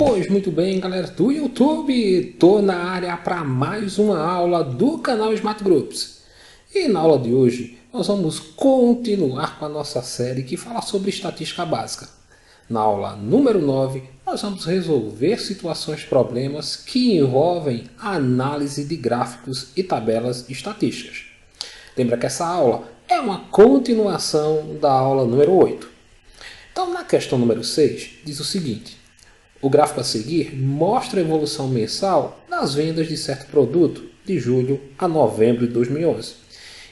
Pois muito bem, galera do YouTube, tô na área para mais uma aula do canal Smart Groups. E na aula de hoje nós vamos continuar com a nossa série que fala sobre estatística básica. Na aula número 9 nós vamos resolver situações problemas que envolvem a análise de gráficos e tabelas estatísticas. Lembra que essa aula é uma continuação da aula número 8. Então na questão número 6 diz o seguinte: o gráfico a seguir mostra a evolução mensal das vendas de certo produto de julho a novembro de 2011.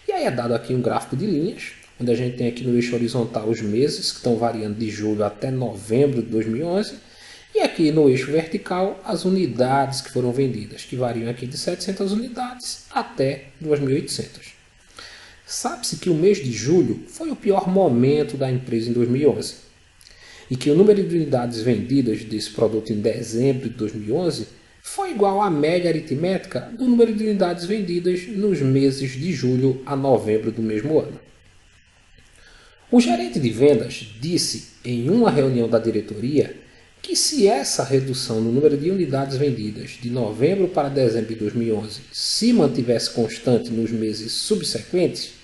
E aí é dado aqui um gráfico de linhas, onde a gente tem aqui no eixo horizontal os meses que estão variando de julho até novembro de 2011. E aqui no eixo vertical as unidades que foram vendidas, que variam aqui de 700 unidades até 2.800. Sabe-se que o mês de julho foi o pior momento da empresa em 2011. E que o número de unidades vendidas desse produto em dezembro de 2011 foi igual à média aritmética do número de unidades vendidas nos meses de julho a novembro do mesmo ano. O gerente de vendas disse em uma reunião da diretoria que se essa redução no número de unidades vendidas de novembro para dezembro de 2011 se mantivesse constante nos meses subsequentes,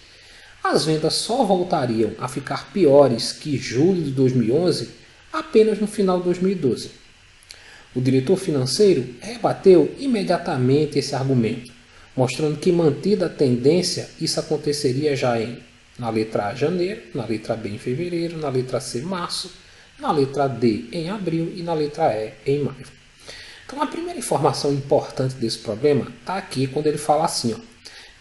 as vendas só voltariam a ficar piores que julho de 2011 apenas no final de 2012. O diretor financeiro rebateu imediatamente esse argumento, mostrando que, mantida a tendência, isso aconteceria já na letra A, janeiro, na letra B, em fevereiro, na letra C, março, na letra D, em abril e na letra E, em maio. Então, a primeira informação importante desse problema está aqui quando ele fala assim,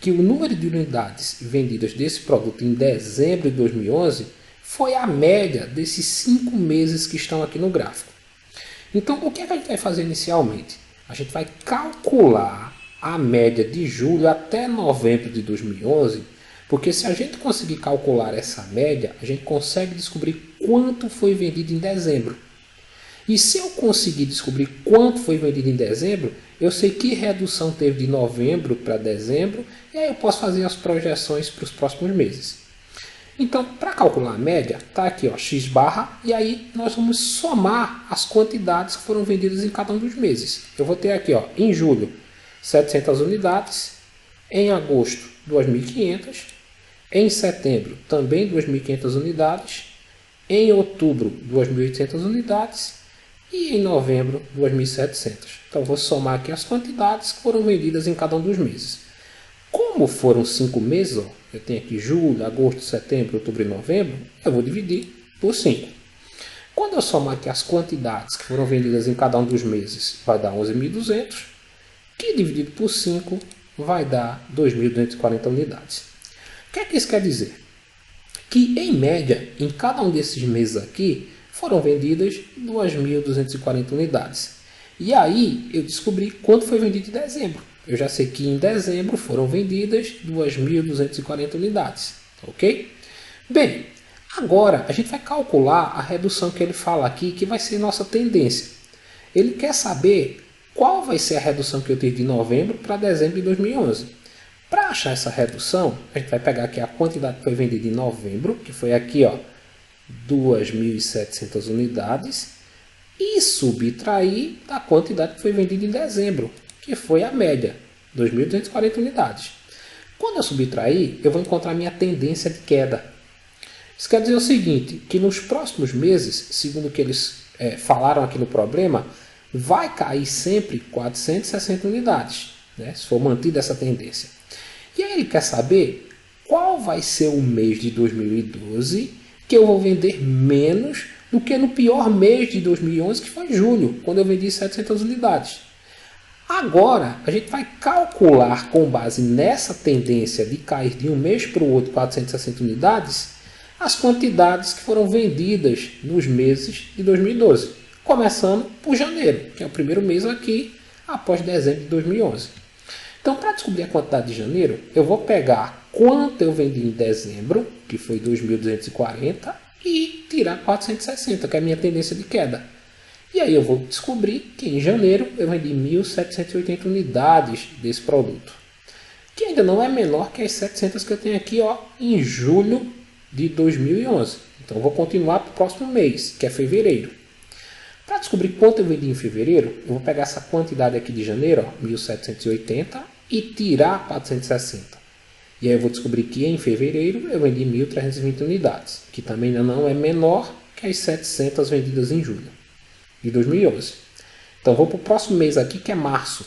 que o número de unidades vendidas desse produto em dezembro de 2011 foi a média desses 5 meses que estão aqui no gráfico. Então, o que é que a gente vai fazer inicialmente? A gente vai calcular a média de julho até novembro de 2011, porque se a gente conseguir calcular essa média, a gente consegue descobrir quanto foi vendido em dezembro. E se eu conseguir descobrir quanto foi vendido em dezembro, eu sei que redução teve de novembro para dezembro, e aí eu posso fazer as projeções para os próximos meses. Então, para calcular a média, está aqui x barra, e aí nós vamos somar as quantidades que foram vendidas em cada um dos meses. Eu vou ter aqui, em julho, 700 unidades, em agosto, 2.500, em setembro, também 2.500 unidades, em outubro, 2.800 unidades, e em novembro, 2.700. Então, vou somar aqui as quantidades que foram vendidas em cada um dos meses. Como foram 5 meses, eu tenho aqui julho, agosto, setembro, outubro e novembro, eu vou dividir por 5. Quando eu somar aqui as quantidades que foram vendidas em cada um dos meses, vai dar 11.200, que dividido por 5 vai dar 2.240 unidades. O que é que isso quer dizer? Que, em média, em cada um desses meses aqui, foram vendidas 2.240 unidades. E aí eu descobri quanto foi vendido em dezembro. Eu já sei que em dezembro foram vendidas 2.240 unidades. Ok? Bem, agora a gente vai calcular a redução que ele fala aqui, que vai ser nossa tendência. Ele quer saber qual vai ser a redução que eu tive de novembro para dezembro de 2011. Para achar essa redução, a gente vai pegar aqui a quantidade que foi vendida em novembro, que foi aqui, 2.700 unidades, e subtrair da quantidade que foi vendida em dezembro, que foi a média, 2.240 unidades. Quando eu subtrair, eu vou encontrar minha tendência de queda. Isso quer dizer o seguinte, que nos próximos meses, segundo o que eles falaram aqui no problema, vai cair sempre 460 unidades, se for mantida essa tendência. E aí ele quer saber qual vai ser o mês de 2012 que eu vou vender menos do que no pior mês de 2011, que foi julho, quando eu vendi 700 unidades. Agora, a gente vai calcular com base nessa tendência de cair de um mês para o outro 460 unidades, as quantidades que foram vendidas nos meses de 2012, começando por janeiro, que é o primeiro mês aqui, após dezembro de 2011. Então, para descobrir a quantidade de janeiro, eu vou pegar quanto eu vendi em dezembro, que foi 2.240, e tirar 460, que é a minha tendência de queda. E aí eu vou descobrir que em janeiro eu vendi 1.780 unidades desse produto, que ainda não é menor que as 700 que eu tenho aqui em julho de 2011. Então eu vou continuar para o próximo mês, que é fevereiro. Para descobrir quanto eu vendi em fevereiro, eu vou pegar essa quantidade aqui de janeiro, ó, 1.780, e tirar 460. E aí eu vou descobrir que em fevereiro eu vendi 1.320 unidades, que também ainda não é menor que as 700 vendidas em julho de 2011. Então vou para o próximo mês aqui, que é março.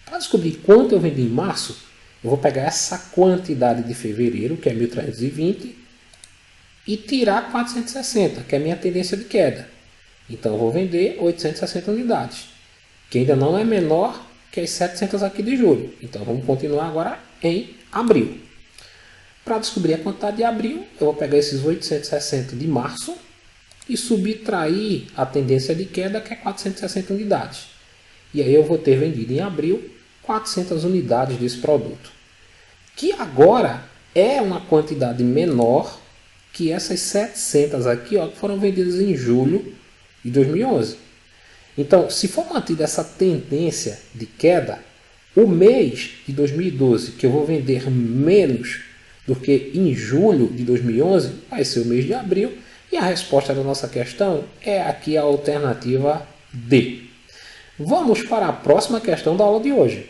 Para descobrir quanto eu vendi em março, eu vou pegar essa quantidade de fevereiro, que é 1.320, e tirar 460, que é a minha tendência de queda. Então eu vou vender 860 unidades, que ainda não é menor que as 700 aqui de julho. Então vamos continuar agora em abril. Para descobrir a quantidade de abril, eu vou pegar esses 860 de março e subtrair a tendência de queda, que é 460 unidades. E aí eu vou ter vendido em abril 400 unidades desse produto, que agora é uma quantidade menor que essas 700 aqui, ó, que foram vendidas em julho de 2011. Então, se for mantida essa tendência de queda, o mês de 2012 que eu vou vender menos do que em julho de 2011 vai ser o mês de abril, e a resposta da nossa questão é aqui a alternativa D. Vamos para a próxima questão da aula de hoje.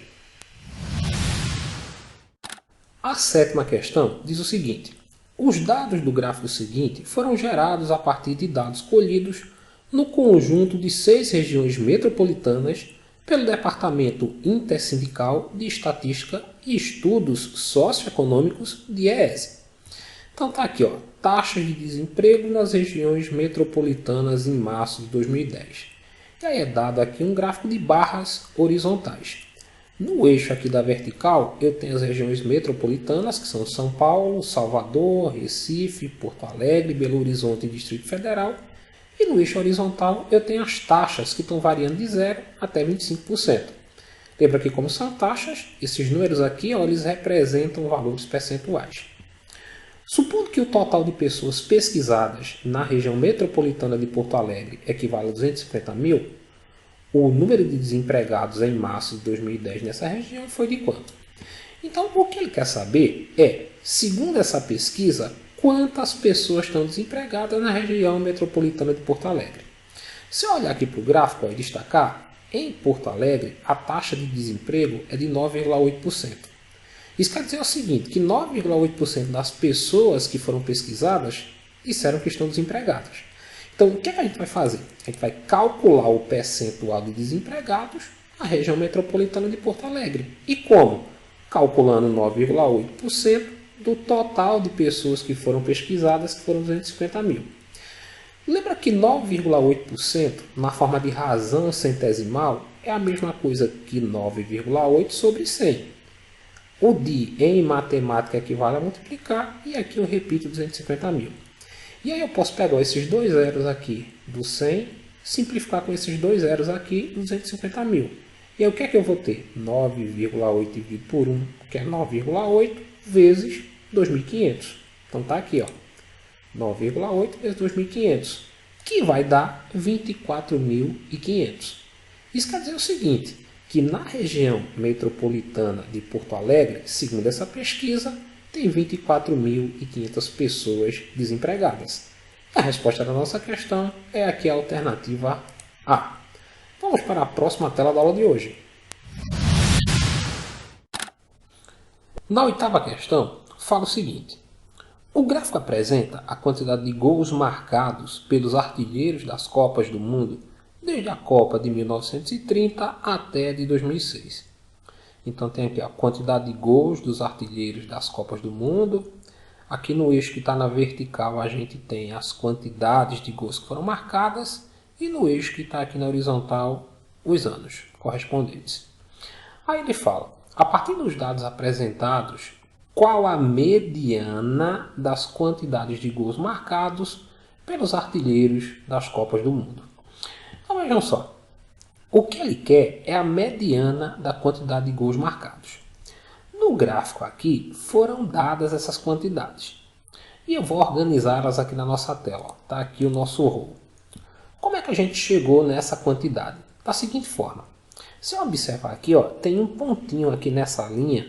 A sétima questão diz o seguinte: os dados do gráfico seguinte foram gerados a partir de dados colhidos no conjunto de 6 regiões metropolitanas pelo Departamento Intersindical de Estatística e Estudos Socioeconômicos de IES. Então tá aqui, ó, taxas de desemprego nas regiões metropolitanas em março de 2010. E aí é dado aqui um gráfico de barras horizontais. No eixo aqui da vertical, eu tenho as regiões metropolitanas, que são São Paulo, Salvador, Recife, Porto Alegre, Belo Horizonte e Distrito Federal. E no eixo horizontal, eu tenho as taxas, que estão variando de 0 até 25%. Lembra que, como são taxas, esses números aqui, ó, eles representam valores percentuais. Supondo que o total de pessoas pesquisadas na região metropolitana de Porto Alegre equivale a 250 mil, o número de desempregados em março de 2010 nessa região foi de quanto? Então, o que ele quer saber é, segundo essa pesquisa, quantas pessoas estão desempregadas na região metropolitana de Porto Alegre. Se eu olhar aqui para o gráfico e destacar, em Porto Alegre a taxa de desemprego é de 9,8%. Isso quer dizer o seguinte, que 9,8% das pessoas que foram pesquisadas disseram que estão desempregadas. Então, o que a gente vai fazer? A gente vai calcular o percentual de desempregados na região metropolitana de Porto Alegre. E como? Calculando 9,8% do total de pessoas que foram pesquisadas, que foram 250 mil. Lembra que 9,8% na forma de razão centesimal é a mesma coisa que 9,8 sobre 100. O de em matemática equivale a multiplicar, e aqui eu repito 250 mil. E aí eu posso pegar esses dois zeros aqui do 100, simplificar com esses dois zeros aqui, 250 mil. E aí o que é que eu vou ter? 9,8 dividido por 1, que é 9,8 vezes 2.500. Então tá aqui, ó, 9,8 vezes 2.500, que vai dar 24.500. Isso quer dizer o seguinte, que na região metropolitana de Porto Alegre, segundo essa pesquisa, tem 24.500 pessoas desempregadas. A resposta da nossa questão é aqui a alternativa A. Vamos para a próxima tela da aula de hoje. Na oitava questão, fala o seguinte: o gráfico apresenta a quantidade de gols marcados pelos artilheiros das Copas do Mundo desde a Copa de 1930 até a de 2006. Então tem aqui a quantidade de gols dos artilheiros das Copas do Mundo. Aqui no eixo que está na vertical a gente tem as quantidades de gols que foram marcadas. E no eixo que está aqui na horizontal, os anos correspondentes. Aí ele fala, a partir dos dados apresentados, qual a mediana das quantidades de gols marcados pelos artilheiros das Copas do Mundo? Então vejam só. O que ele quer é a mediana da quantidade de gols marcados. No gráfico aqui foram dadas essas quantidades. E eu vou organizá-las aqui na nossa tela. Está aqui o nosso row. Como é que a gente chegou nessa quantidade? Da seguinte forma. Se eu observar aqui, ó, tem um pontinho aqui nessa linha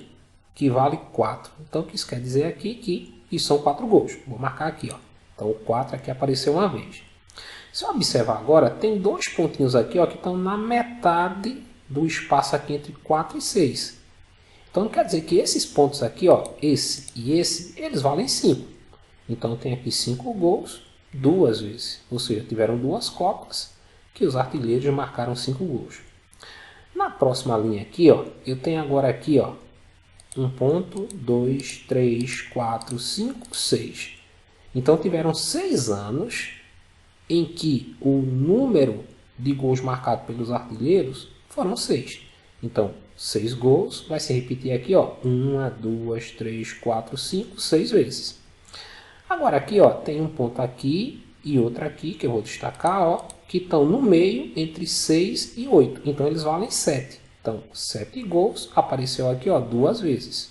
que vale 4. Então o que isso quer dizer aqui que isso são 4 gols. Vou marcar aqui. Ó. Então o 4 aqui apareceu uma vez. Se eu observar agora, tem dois pontinhos aqui ó, que estão na metade do espaço aqui entre 4 e 6. Então quer dizer que esses pontos aqui, ó, esse e esse, eles valem 5. Então tem aqui 5 gols duas vezes. Ou seja, tiveram duas copas que os artilheiros marcaram 5 gols. Na próxima linha aqui, ó, eu tenho agora aqui, ó, 1 ponto, 2, 3, 4, 5, 6. Então tiveram 6 anos em que o número de gols marcados pelos artilheiros foram 6. Então, 6 gols vai se repetir aqui, ó, 1, 2, 3, 4, 5, 6 vezes. Agora aqui, ó, tem um ponto aqui e outro aqui, que eu vou destacar, ó, que estão no meio entre 6 e 8. Então, eles valem 7. Então, 7 gols apareceu aqui, ó, 2 vezes.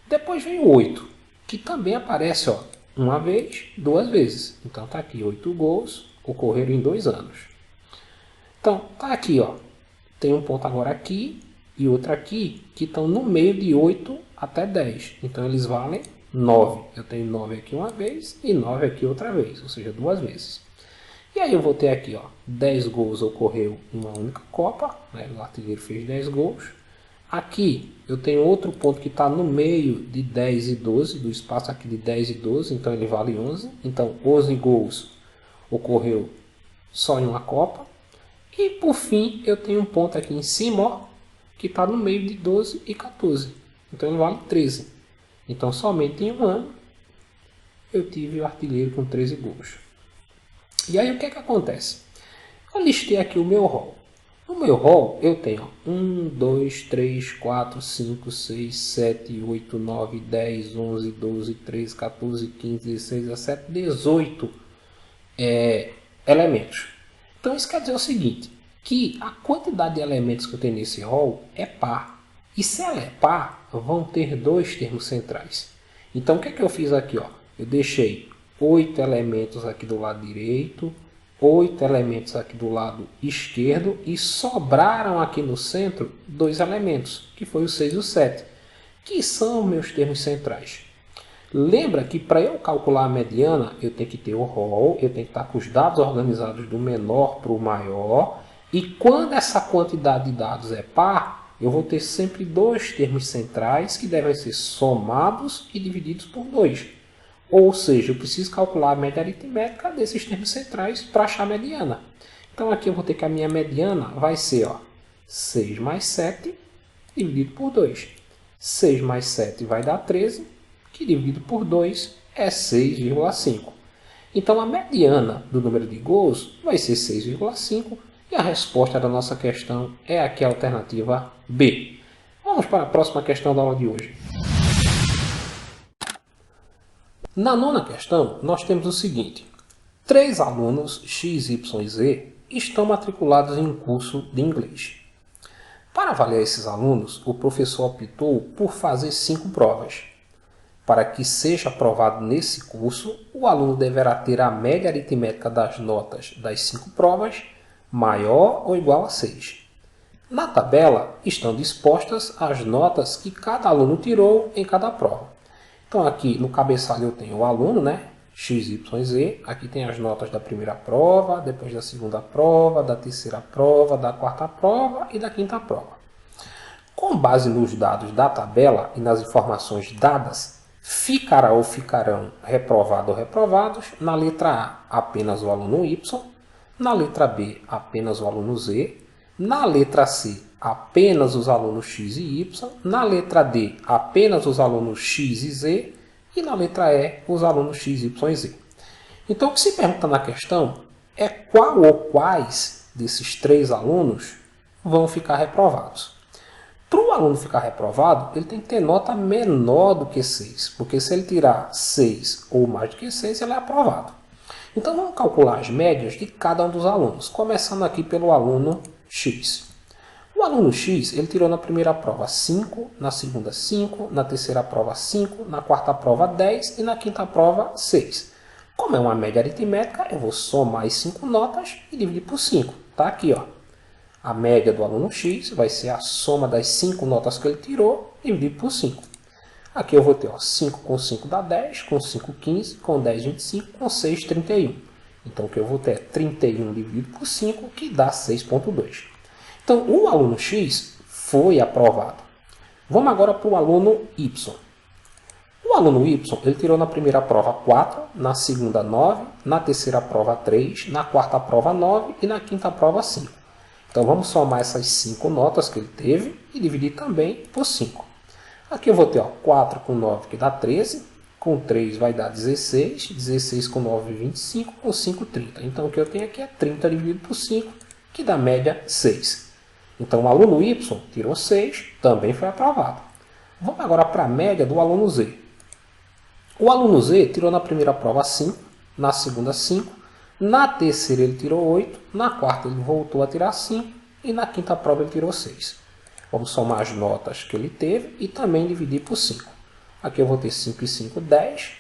Depois vem o 8, que também aparece, ó, uma vez, 2 vezes. Então, tá aqui, 8 gols ocorreram em 2 anos. Então, tá aqui, ó, tem um ponto agora aqui e outro aqui, que estão no meio de 8 até 10. Então, eles valem 9. Eu tenho 9 aqui uma vez e 9 aqui outra vez, ou seja, 2 vezes. E aí eu vou ter aqui, ó, 10 gols ocorreu em uma única Copa, né? O artilheiro fez 10 gols. Aqui eu tenho outro ponto que está no meio de 10 e 12, do espaço aqui de 10 e 12, então ele vale 11. Então 11 gols ocorreu só em uma Copa. E por fim eu tenho um ponto aqui em cima, ó, que está no meio de 12 e 14, então ele vale 13. Então somente em um ano eu tive o artilheiro com 13 gols. E aí o que é que acontece? Eu listei aqui o meu rol. No meu rol eu tenho 1, 2, 3, 4, 5, 6, 7, 8, 9, 10, 11, 12, 13, 14, 15, 16, 17, 18 elementos. Então isso quer dizer o seguinte, que a quantidade de elementos que eu tenho nesse rol é par. E se ela é par, vão ter dois termos centrais. Então o que é que eu fiz aqui? Ó? Eu deixei 8 elementos aqui do lado direito, 8 elementos aqui do lado esquerdo e sobraram aqui no centro 2 elementos, que foi o 6 e o 7, que são meus termos centrais. Lembra que para eu calcular a mediana, eu tenho que ter o rol, eu tenho que estar com os dados organizados do menor para o maior, e quando essa quantidade de dados é par, eu vou ter sempre dois termos centrais que devem ser somados e divididos por 2. Ou seja, eu preciso calcular a média aritmética desses termos centrais para achar a mediana. Então aqui eu vou ter que a minha mediana vai ser, ó, 6 mais 7 dividido por 2. 6 mais 7 vai dar 13, que dividido por 2 é 6,5. Então a mediana do número de gols vai ser 6,5 e a resposta da nossa questão é aqui a alternativa B. Vamos para a próxima questão da aula de hoje. Na nona questão, nós temos o seguinte. 3 alunos X, Y e Z estão matriculados em um curso de inglês. Para avaliar esses alunos, o professor optou por fazer 5 provas. Para que seja aprovado nesse curso, o aluno deverá ter a média aritmética das notas das 5 provas maior ou igual a 6. Na tabela estão dispostas as notas que cada aluno tirou em cada prova. Então aqui no cabeçalho eu tenho o aluno, né? X, Y, Z. Aqui tem as notas da primeira prova, depois da segunda prova, da terceira prova, da quarta prova e da quinta prova. Com base nos dados da tabela e nas informações dadas, ficará ou ficarão reprovado ou reprovados na letra A apenas o aluno Y, na letra B apenas o aluno Z, na letra C apenas os alunos X e Y, na letra D apenas os alunos X e Z e na letra E os alunos X, Y e Z. Então o que se pergunta na questão é qual ou quais desses 3 alunos vão ficar reprovados. Para o aluno ficar reprovado, ele tem que ter nota menor do que 6, porque se ele tirar 6 ou mais do que 6, ele é aprovado. Então vamos calcular as médias de cada um dos alunos, começando aqui pelo aluno X. O aluno X, ele tirou na primeira prova 5, na segunda 5, na terceira prova 5, na quarta prova 10 e na quinta prova 6. Como é uma média aritmética, eu vou somar as 5 notas e dividir por 5. Está aqui, ó. A média do aluno X vai ser a soma das 5 notas que ele tirou dividido por 5. Aqui eu vou ter, ó, 5 com 5 dá 10, com 5 15, com 10 25, com 6 31. Então o que eu vou ter é 31 dividido por 5, que dá 6,2. Então o aluno X foi aprovado. Vamos agora para o aluno Y. O aluno Y, ele tirou na primeira prova 4, na segunda 9, na terceira prova 3, na quarta prova 9 e na quinta prova 5. Então vamos somar essas 5 notas que ele teve e dividir também por 5. Aqui eu vou ter 4 com 9 que dá 13, com 3 vai dar 16, 16 com 9, 25, com 5, 30. Então o que eu tenho aqui é 30 dividido por 5, que dá média 6. Então o aluno Y tirou 6, também foi aprovado. Vamos agora para a média do aluno Z. O aluno Z tirou na primeira prova 5, na segunda 5, na terceira ele tirou 8, na quarta ele voltou a tirar 5 e na quinta prova ele tirou 6. Vamos somar as notas que ele teve e também dividir por 5. Aqui eu vou ter 5 e 5, 10,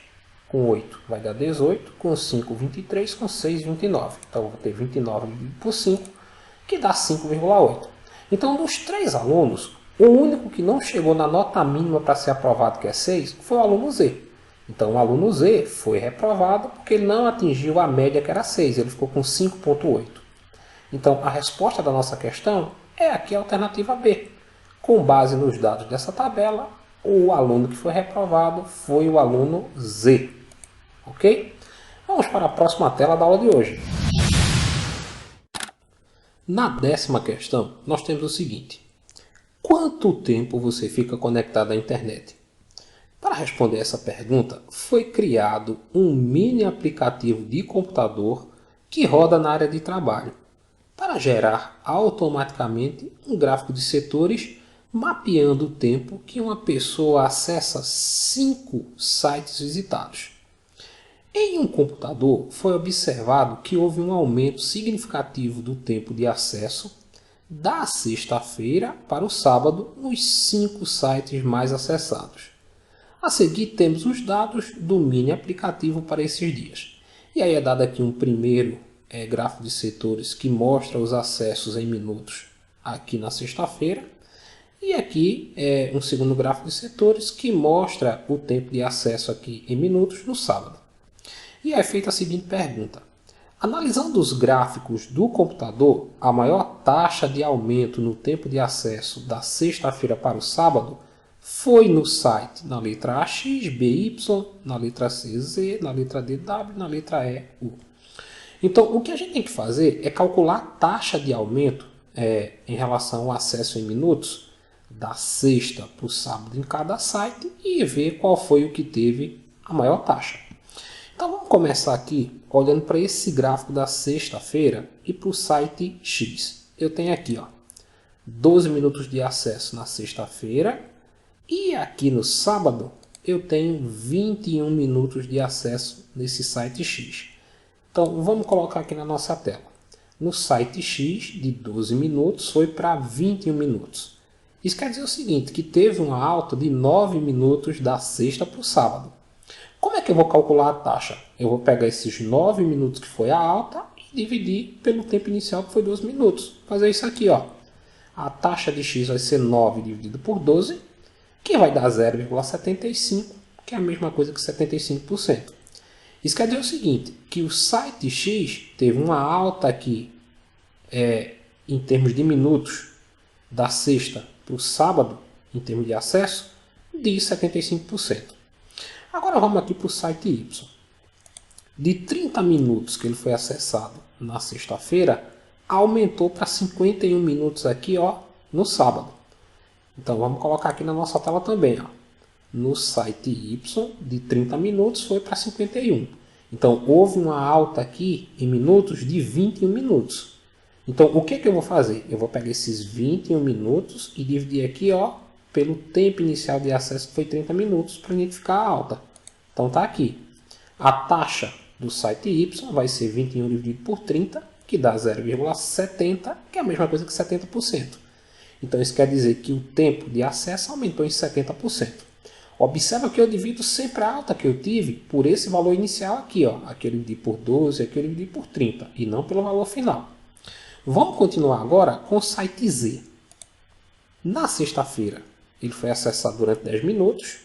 com 8 vai dar 18, com 5, 23, com 6, 29. Então eu vou ter 29 dividido por 5, que dá 5,8. Então dos 3 alunos, o único que não chegou na nota mínima para ser aprovado, que é 6, foi o aluno Z. Então o aluno Z foi reprovado porque ele não atingiu a média que era 6, ele ficou com 5,8. Então a resposta da nossa questão é aqui a alternativa B. Com base nos dados dessa tabela, o aluno que foi reprovado foi o aluno Z. Ok? Vamos para a próxima tela da aula de hoje. Na 10ª questão, nós temos o seguinte. Quanto tempo você fica conectado à internet? Para responder essa pergunta, foi criado um mini aplicativo de computador que roda na área de trabalho, para gerar automaticamente um gráfico de setores mapeando o tempo que uma pessoa acessa 5 sites visitados. Em um computador, foi observado que houve um aumento significativo do tempo de acesso da sexta-feira para o sábado nos 5 sites mais acessados. A seguir temos os dados do mini aplicativo para esses dias. E aí é dado aqui um primeiro gráfico de setores que mostra os acessos em minutos aqui na sexta-feira. E aqui é um segundo gráfico de setores que mostra o tempo de acesso aqui em minutos no sábado. E é feita a seguinte pergunta. Analisando os gráficos do computador, a maior taxa de aumento no tempo de acesso da sexta-feira para o sábado foi no site na letra A, X, B, Y, na letra C, Z, na letra D, W, na letra E, U. Então, o que a gente tem que fazer é calcular a taxa de aumento em relação ao acesso em minutos da sexta para o sábado em cada site e ver qual foi o que teve a maior taxa. Então vamos começar aqui olhando para esse gráfico da sexta-feira e para o site X. Eu tenho aqui 12 minutos de acesso na sexta-feira e aqui no sábado eu tenho 21 minutos de acesso nesse site X. Então vamos colocar aqui na nossa tela. No site X de 12 minutos foi para 21 minutos. Isso quer dizer o seguinte, que teve uma alta de 9 minutos da sexta para o sábado. Como é que eu vou calcular a taxa? Eu vou pegar esses 9 minutos que foi a alta e dividir pelo tempo inicial que foi 12 minutos. Fazer isso aqui, A taxa de X vai ser 9 dividido por 12, que vai dar 0,75, que é a mesma coisa que 75%. Isso quer dizer o seguinte, que o site X teve uma alta aqui em termos de minutos da sexta para o sábado, em termos de acesso, de 75%. Agora vamos aqui para o site Y. De 30 minutos que ele foi acessado na sexta-feira, aumentou para 51 minutos aqui no sábado. Então vamos colocar aqui na nossa tela também. No site Y, de 30 minutos foi para 51. Então houve uma alta aqui em minutos de 21 minutos. Então o que eu vou fazer? Eu vou pegar esses 21 minutos e dividir aqui pelo tempo inicial de acesso que foi 30 minutos para identificar a alta. Então está aqui. A taxa do site Y vai ser 21 dividido por 30, que dá 0,70, que é a mesma coisa que 70%. Então isso quer dizer que o tempo de acesso aumentou em 70%. Observa que eu divido sempre a alta que eu tive por esse valor inicial aqui. Aqui eu dividi por 12, aqui eu dividi por 30, e não pelo valor final. Vamos continuar agora com o site Z. Na sexta-feira, ele foi acessado durante 10 minutos.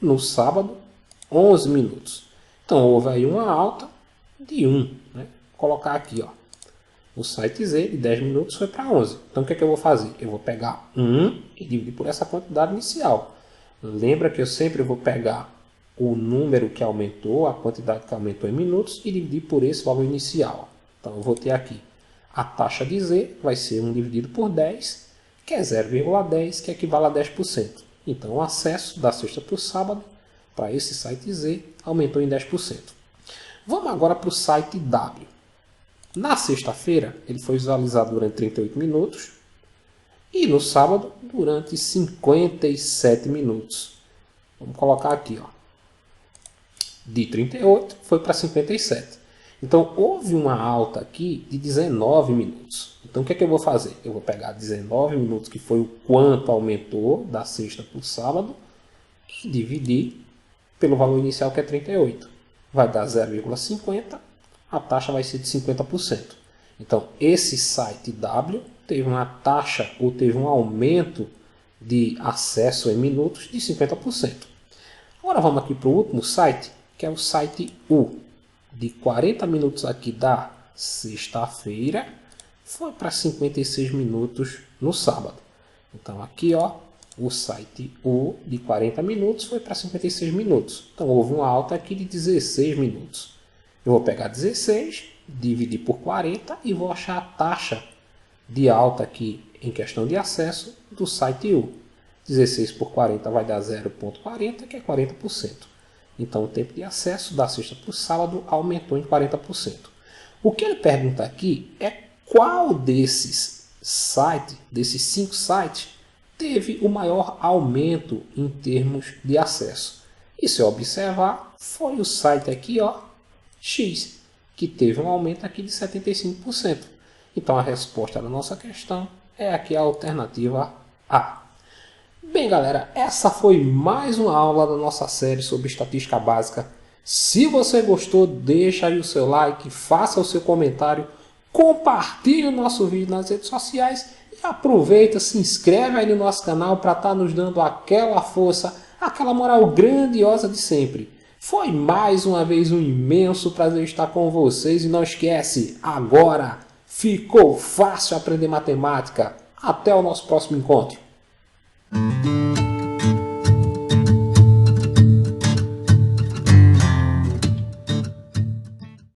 No sábado, 11 minutos. Então, houve aí uma alta de 1. colocar aqui, ó. O site Z de 10 minutos foi para 11. Então o que é que eu vou fazer? Eu vou pegar 1 e dividir por essa quantidade inicial. Lembra que eu sempre vou pegar o número que aumentou, a quantidade que aumentou em minutos, e dividir por esse valor inicial. Então eu vou ter aqui a taxa de Z, vai ser 1 dividido por 10, que é 0,10, que equivale a 10%. Então o acesso da sexta para o sábado, para esse site Z, aumentou em 10%. Vamos agora para o site W. Na sexta-feira, ele foi visualizado durante 38 minutos e no sábado, durante 57 minutos. Vamos colocar aqui, ó. De 38 foi para 57. Então, houve uma alta aqui de 19 minutos. Então, o que é que eu vou fazer? Eu vou pegar 19 minutos, que foi o quanto aumentou da sexta para o sábado, e dividir pelo valor inicial, que é 38. Vai dar 0,50. A taxa vai ser de 50%. Então, esse site W teve uma taxa ou teve um aumento de acesso em minutos de 50%. Agora vamos aqui para o último site, que é o site U. De 40 minutos aqui da sexta-feira, foi para 56 minutos no sábado. Então, aqui, ó, o site U de 40 minutos foi para 56 minutos. Então, houve uma alta aqui de 16 minutos. Eu vou pegar 16, dividir por 40 e vou achar a taxa de alta aqui em questão de acesso do site U. 16 por 40 vai dar 0,40, que é 40%. Então o tempo de acesso da sexta para o sábado aumentou em 40%. O que ele pergunta aqui é qual desses 5 sites, teve o maior aumento em termos de acesso. E se eu observar, foi o site aqui, ó, X, que teve um aumento aqui de 75%. Então a resposta da nossa questão é aqui a alternativa A. Bem, galera, essa foi mais uma aula da nossa série sobre estatística básica. Se você gostou, deixa aí o seu like, faça o seu comentário, compartilhe o nosso vídeo nas redes sociais e aproveita, se inscreve aí no nosso canal para estar nos dando aquela força, aquela moral grandiosa de sempre. Foi mais uma vez um imenso prazer estar com vocês e não esquece, agora ficou fácil aprender matemática. Até o nosso próximo encontro.